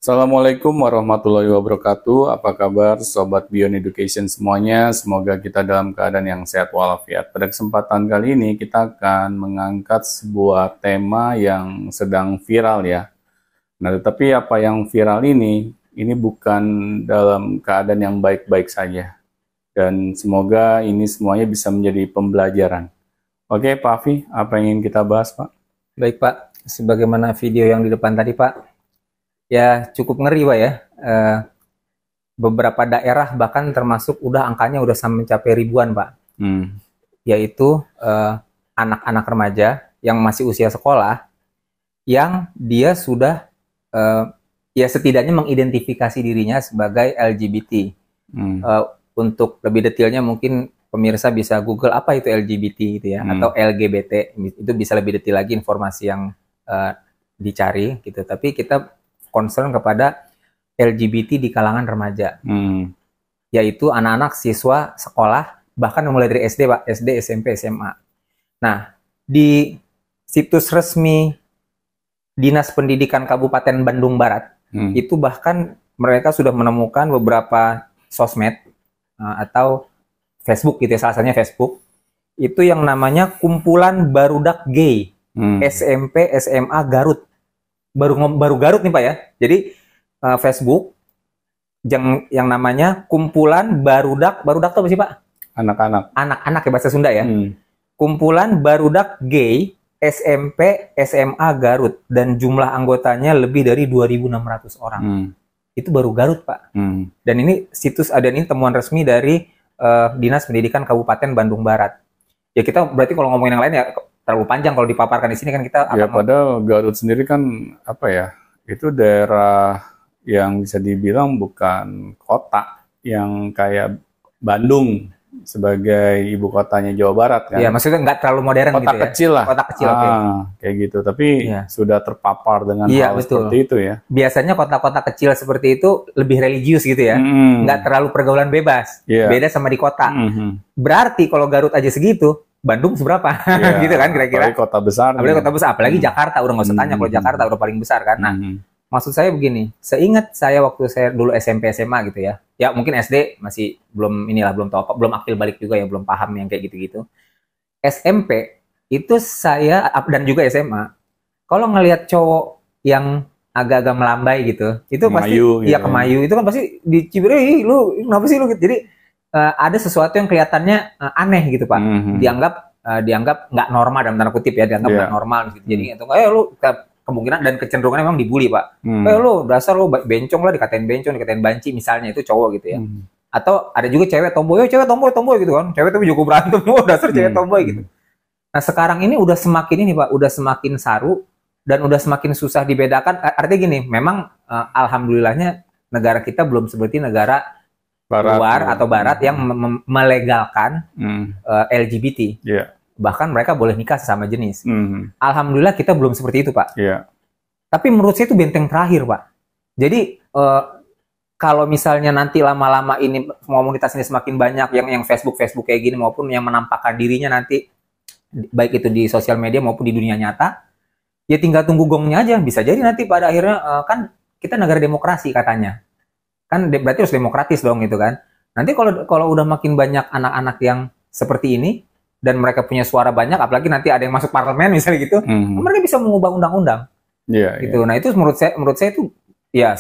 Assalamualaikum warahmatullahi wabarakatuh. Apa kabar Sobat Beyond Education semuanya? Semoga kita dalam keadaan yang sehat walafiat. Pada kesempatan kali ini kita akan mengangkat sebuah tema yang sedang viral ya. Nah, tetapi apa yang viral ini bukan dalam keadaan yang baik-baik saja. Dan semoga ini semuanya bisa menjadi pembelajaran. Oke, Pak Afi, apa yang ingin kita bahas, Pak? Baik Pak, sebagaimana video yang di depan tadi Pak, ya cukup ngeri Pak ya. Beberapa daerah bahkan termasuk angkanya udah sampai mencapai ribuan Pak. Yaitu anak-anak remaja yang masih usia sekolah, yang dia sudah ya setidaknya mengidentifikasi dirinya sebagai LGBT. Untuk lebih detailnya mungkin pemirsa bisa Google apa itu LGBT gitu ya, atau LGBT, itu bisa lebih detail lagi informasi yang dicari gitu. Tapi kita concern kepada LGBT di kalangan remaja, yaitu anak-anak siswa sekolah bahkan mulai dari SD Pak, SD, SMP, SMA. Nah, di situs resmi Dinas Pendidikan Kabupaten Bandung Barat itu bahkan mereka sudah menemukan beberapa sosmed atau Facebook gitu ya, salah satunya Facebook, itu yang namanya kumpulan barudak gay SMP SMA Garut. Baru Garut nih Pak ya. Jadi Facebook yang namanya kumpulan barudak itu apa sih Pak? Anak-anak ya, bahasa Sunda ya. Kumpulan barudak gay SMP SMA Garut, dan jumlah anggotanya lebih dari 2.600 orang. Itu baru Garut Pak. Dan ini ini temuan resmi dari Dinas Pendidikan Kabupaten Bandung Barat. Ya kita berarti kalau ngomongin yang lain ya terlalu panjang kalau dipaparkan di sini kan kita ya, padahal Garut sendiri kan apa ya, itu daerah yang bisa dibilang bukan kota yang kayak Bandung sebagai ibu kotanya Jawa Barat kan. Ya maksudnya nggak terlalu modern kota gitu ya. Kecil lah. Kota kecil kayak gitu, tapi sudah terpapar dengan hal betul. Seperti itu ya. Biasanya kota-kota kecil seperti itu lebih religius gitu ya, nggak terlalu pergaulan bebas. Beda sama di kota. Berarti kalau Garut aja segitu, Bandung seberapa? Gitu kan kira-kira. Apalagi kota besar. Apalagi Jakarta, udah nggak usah tanya kalau Jakarta udah paling besar kan. Nah, maksud saya begini, seingat saya waktu saya dulu SMP SMA gitu ya, ya mungkin SD masih belum tahu apa, belum akil balik juga ya, belum paham yang kayak gitu-gitu. SMP itu saya dan juga SMA, kalau ngelihat cowok yang agak-agak melambai gitu, itu pasti ya kemayu, itu kan pasti dicibir, lu kenapa sih lu gitu. Jadi ada sesuatu yang kelihatannya aneh gitu Pak, dianggap nggak normal dalam tanda kutip ya, dianggap nggak normal gitu. Jadi itu lu kemungkinan dan kecenderungannya memang dibully Pak. Lu dasar lu bencong lah, dikatain bencong, dikatain banci misalnya, itu cowok gitu ya. Atau ada juga cewek tomboy gitu kan. Cewek tapi jago berantem, dasar cewek tomboy gitu. Nah, sekarang ini udah semakin Pak, udah semakin saru dan udah semakin susah dibedakan. Artinya gini, memang alhamdulillahnya negara kita belum seperti negara luar atau barat yang melegalkan LGBT. Bahkan mereka boleh nikah sesama jenis. Alhamdulillah kita belum seperti itu Pak. Tapi menurut saya itu benteng terakhir Pak. Jadi kalau misalnya nanti lama-lama ini komunitas ini semakin banyak, yang Facebook kayak gini maupun yang menampakkan dirinya nanti baik itu di sosial media maupun di dunia nyata, ya tinggal tunggu gongnya aja. Bisa jadi nanti pada akhirnya kan kita negara demokrasi katanya, kan berarti harus demokratis dong gitu kan. Nanti kalau udah makin banyak anak-anak yang seperti ini dan mereka punya suara banyak, apalagi nanti ada yang masuk parlemen misalnya gitu, mereka bisa mengubah undang-undang. Gitu. Nah itu menurut saya itu ya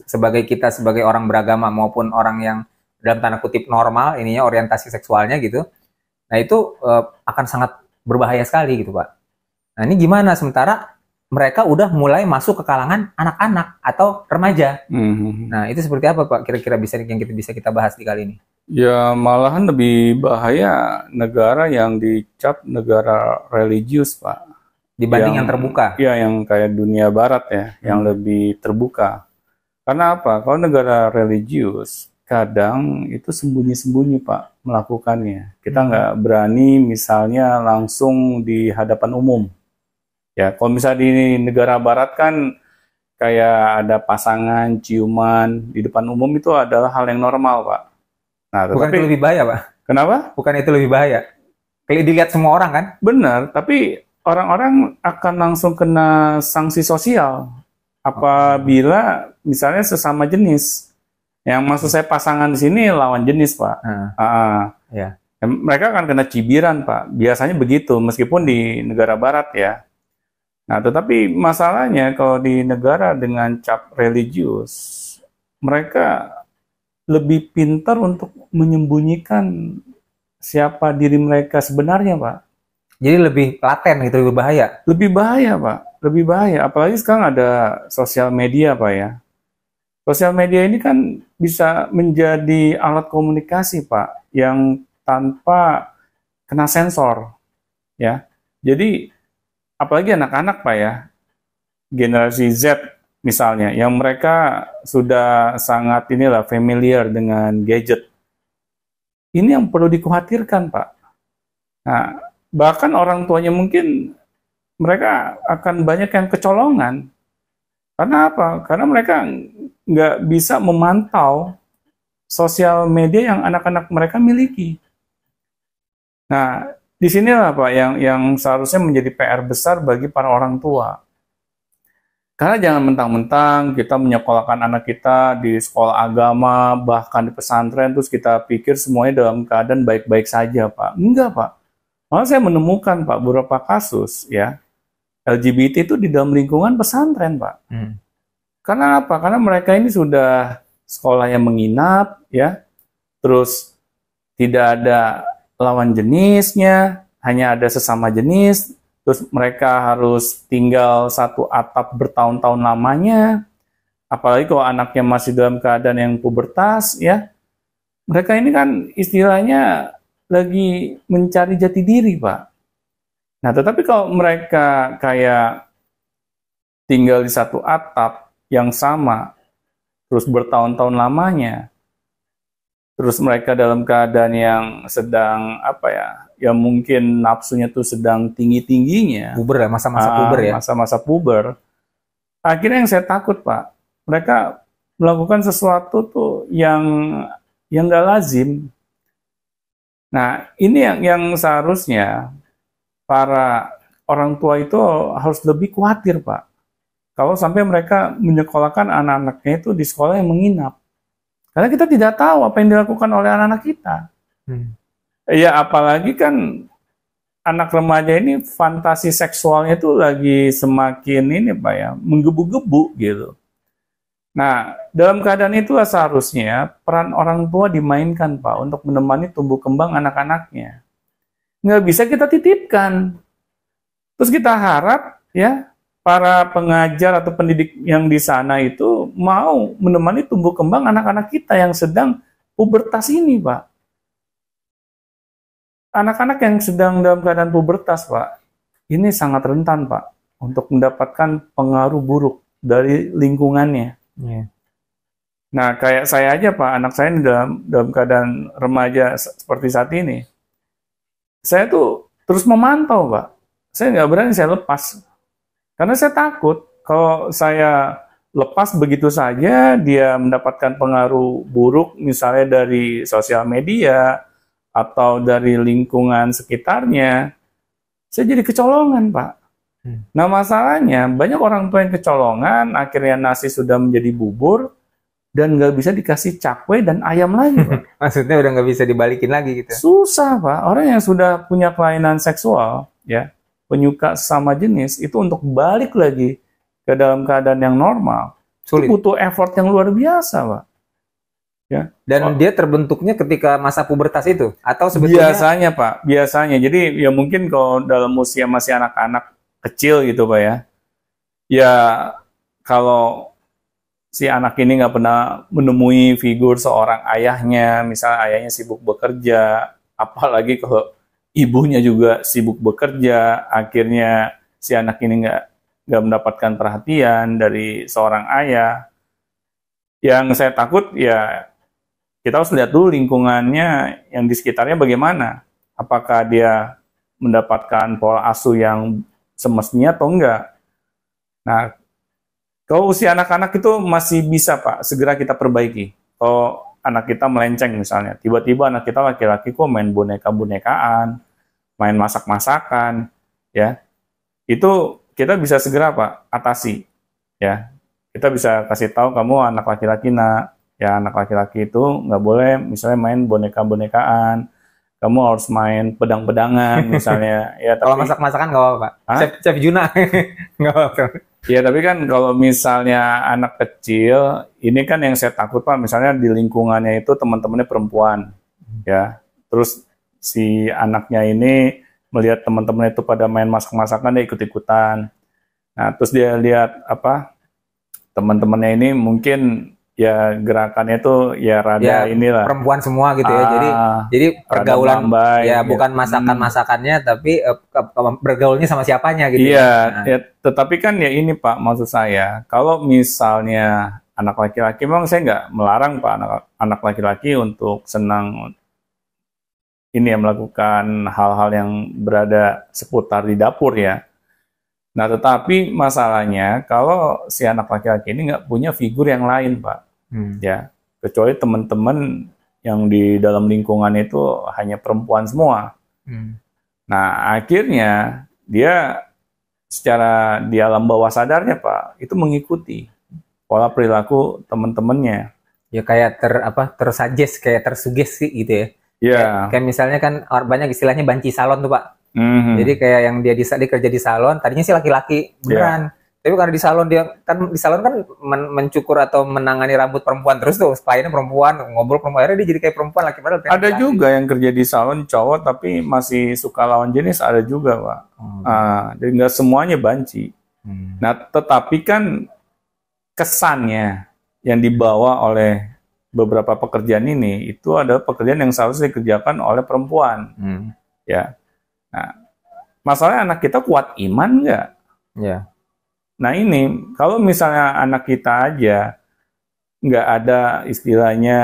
sebagai orang beragama maupun orang yang dalam tanda kutip normal ininya orientasi seksualnya gitu. Nah itu akan sangat berbahaya sekali gitu Pak. Nah ini gimana sementara mereka udah mulai masuk ke kalangan anak-anak atau remaja. Nah itu seperti apa Pak kira-kira yang bisa kita bahas di kali ini? Ya malahan lebih bahaya negara yang dicap negara religius Pak. Dibanding yang terbuka? Iya, yang kayak dunia barat ya, yang lebih terbuka. Karena apa? Kalau negara religius, kadang itu sembunyi-sembunyi Pak melakukannya. Kita nggak berani misalnya langsung di hadapan umum. Ya, kalau misalnya di negara barat kan kayak ada pasangan, ciuman, di depan umum itu adalah hal yang normal Pak. Nah, bukan itu lebih bahaya Pak? Kenapa? Bukan itu lebih bahaya? Kayak dilihat semua orang kan? Benar, tapi orang-orang akan langsung kena sanksi sosial apabila misalnya sesama jenis. Yang maksud saya pasangan di sini lawan jenis, Pak. Ya. Mereka akan kena cibiran, Pak. Biasanya begitu, meskipun di negara barat ya. Nah, tetapi masalahnya kalau di negara dengan cap religius, mereka lebih pintar untuk menyembunyikan siapa diri mereka sebenarnya, Pak. Jadi lebih laten gitu, lebih bahaya. Lebih bahaya, Pak. Lebih bahaya. Apalagi sekarang ada sosial media, Pak ya. Sosial media ini kan bisa menjadi alat komunikasi, Pak, yang tanpa kena sensor, ya. Jadi apalagi anak-anak, Pak ya, generasi Z misalnya, yang mereka sudah sangat familiar dengan gadget. Ini yang perlu dikhawatirkan, Pak. Nah, bahkan orang tuanya mungkin mereka akan banyak yang kecolongan. Karena apa? Karena mereka nggak bisa memantau sosial media yang anak-anak mereka miliki. Nah, disinilah Pak yang seharusnya menjadi PR besar bagi para orang tua. Karena jangan mentang-mentang kita menyekolahkan anak kita di sekolah agama, bahkan di pesantren, terus kita pikir semuanya dalam keadaan baik-baik saja, Pak. Enggak, Pak. Malah saya menemukan, Pak, beberapa kasus, ya, LGBT itu di dalam lingkungan pesantren, Pak. Karena apa? Karena mereka ini sudah sekolah yang menginap, ya, terus tidak ada lawan jenisnya, hanya ada sesama jenis, terus mereka harus tinggal satu atap bertahun-tahun lamanya, apalagi kalau anaknya masih dalam keadaan yang pubertas, ya, mereka ini kan istilahnya lagi mencari jati diri, Pak. Nah, tetapi kalau mereka kayak tinggal di satu atap yang sama, terus bertahun-tahun lamanya, terus mereka dalam keadaan yang sedang ya mungkin nafsunya tuh sedang tinggi-tingginya. Puber ya, masa-masa puber ya. Masa-masa puber. Akhirnya yang saya takut, Pak, mereka melakukan sesuatu tuh yang nggak lazim. Nah, ini yang seharusnya para orang tua itu harus lebih khawatir, Pak. Kalau sampai mereka menyekolahkan anak-anaknya itu di sekolah yang menginap. Karena kita tidak tahu apa yang dilakukan oleh anak-anak kita. Ya, apalagi kan anak remaja ini fantasi seksualnya itu lagi semakin ini, Pak ya, menggebu-gebu gitu. Nah, dalam keadaan itulah seharusnya peran orang tua dimainkan, Pak, untuk menemani tumbuh kembang anak-anaknya. Nggak bisa kita titipkan. Terus kita harap, ya, para pengajar atau pendidik yang di sana itu mau menemani tumbuh kembang anak-anak kita yang sedang pubertas ini, Pak. Anak-anak yang sedang dalam keadaan pubertas, Pak, ini sangat rentan, Pak, untuk mendapatkan pengaruh buruk dari lingkungannya. Nah, kayak saya aja, Pak, anak saya ini dalam keadaan remaja seperti saat ini. Saya tuh terus memantau, Pak. Saya nggak berani saya lepas. Karena saya takut kalau saya lepas begitu saja, dia mendapatkan pengaruh buruk misalnya dari sosial media atau dari lingkungan sekitarnya, saya jadi kecolongan, Pak. Nah, masalahnya banyak orang tua yang kecolongan, akhirnya nasi sudah menjadi bubur, dan nggak bisa dikasih cakwe dan ayam lagi, Pak. Maksudnya udah nggak bisa dibalikin lagi gitu? Susah, Pak. Orang yang sudah punya kelainan seksual, ya, penyuka sesama jenis, itu untuk balik lagi ke dalam keadaan yang normal, sulit. Itu butuh effort yang luar biasa, Pak. Ya. Dan dia terbentuknya ketika masa pubertas itu? Atau sebetulnya? Biasanya, Pak. Biasanya. Jadi, ya mungkin kalau dalam usia masih anak-anak kecil gitu, Pak ya. Ya, kalau si anak ini nggak pernah menemui figur seorang ayahnya, misalnya ayahnya sibuk bekerja, apalagi kalau ibunya juga sibuk bekerja, akhirnya si anak ini nggak mendapatkan perhatian dari seorang ayah. Yang saya takut ya kita harus lihat dulu lingkungannya yang di sekitarnya bagaimana. Apakah dia mendapatkan pola asuh yang semestinya atau enggak. Nah, kalau usia anak-anak itu masih bisa, Pak, segera kita perbaiki. Kalau anak kita melenceng misalnya, tiba-tiba anak kita laki-laki kok main boneka-bonekaan, main masak-masakan, ya, itu kita bisa segera, Pak, atasi, ya. kita bisa kasih tahu kamu anak laki-laki nak, ya anak laki-laki itu nggak boleh misalnya main boneka-bonekaan, kamu harus main pedang-pedangan misalnya. Ya, Kalau tapi masak-masakan nggak apa-apa, Pak. Chef Juna nggak apa-apa. ya tapi kan kalau misalnya anak kecil, ini kan yang saya takut Pak, misalnya di lingkungannya itu teman-temannya perempuan, ya. Terus si anaknya ini melihat teman-temannya itu pada main masak-masakan, dia ikut-ikutan. Nah, terus dia lihat apa teman-temannya ini mungkin ya gerakannya itu ya rada Ya inilah. perempuan semua gitu ya. Jadi pergaulan Lambai, ya gitu. bukan masakan-masakannya tapi bergaulnya sama siapanya gitu Iya, ya. Nah, ya, tetapi kan ya ini Pak, maksud saya, kalau misalnya anak laki-laki, memang saya nggak melarang Pak anak laki-laki untuk senang ini ya melakukan hal-hal yang berada seputar di dapur ya. Nah, tetapi masalahnya kalau si anak laki-laki ini nggak punya figur yang lain Pak, ya, kecuali teman-teman yang di dalam lingkungan itu hanya perempuan semua. Nah, akhirnya dia secara di alam bawah sadarnya Pak, itu mengikuti pola perilaku teman-temannya. Ya kayak tersuggest, kayak tersugesti gitu ya. Ya. Kayak misalnya kan banyak istilahnya banci salon tuh Pak. Mhm. Jadi kayak yang dia kerja di salon, tadinya sih laki-laki beneran. Tapi karena di salon di salon kan mencukur atau menangani rambut perempuan terus tuh, kliennya perempuan, ngobrol perempuan, akhirnya dia jadi kayak perempuan laki padahal ada laki. Juga yang kerja di salon cowok tapi masih suka lawan jenis, ada juga Pak. Jadi nggak semuanya banci. Nah, tetapi kan kesannya yang dibawa oleh beberapa pekerjaan ini itu adalah pekerjaan yang seharusnya dikerjakan oleh perempuan. Ya. Nah, masalahnya anak kita kuat iman nggak? Ya. Nah ini, kalau misalnya anak kita aja nggak ada istilahnya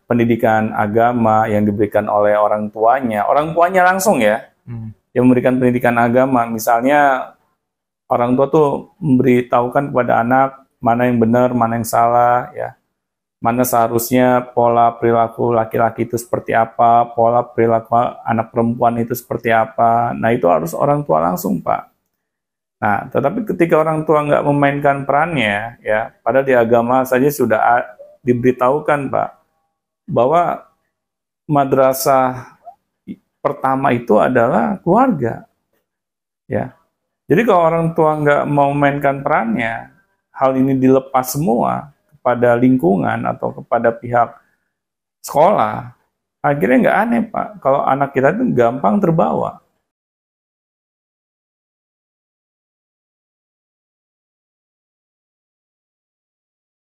pendidikan agama yang diberikan oleh orang tuanya langsung ya, yang memberikan pendidikan agama, misalnya orang tua tuh memberitahukan kepada anak mana yang benar, mana yang salah, ya, mana seharusnya pola perilaku laki-laki itu seperti apa, pola perilaku anak perempuan itu seperti apa. Nah itu harus orang tua langsung Pak. Nah, tetapi ketika orang tua nggak memainkan perannya, ya, padahal di agama saja sudah diberitahukan, Pak, bahwa madrasah pertama itu adalah keluarga, ya. Jadi kalau orang tua nggak mau memainkan perannya, hal ini dilepas semua kepada lingkungan atau kepada pihak sekolah, akhirnya nggak aneh, Pak, kalau anak kita itu gampang terbawa.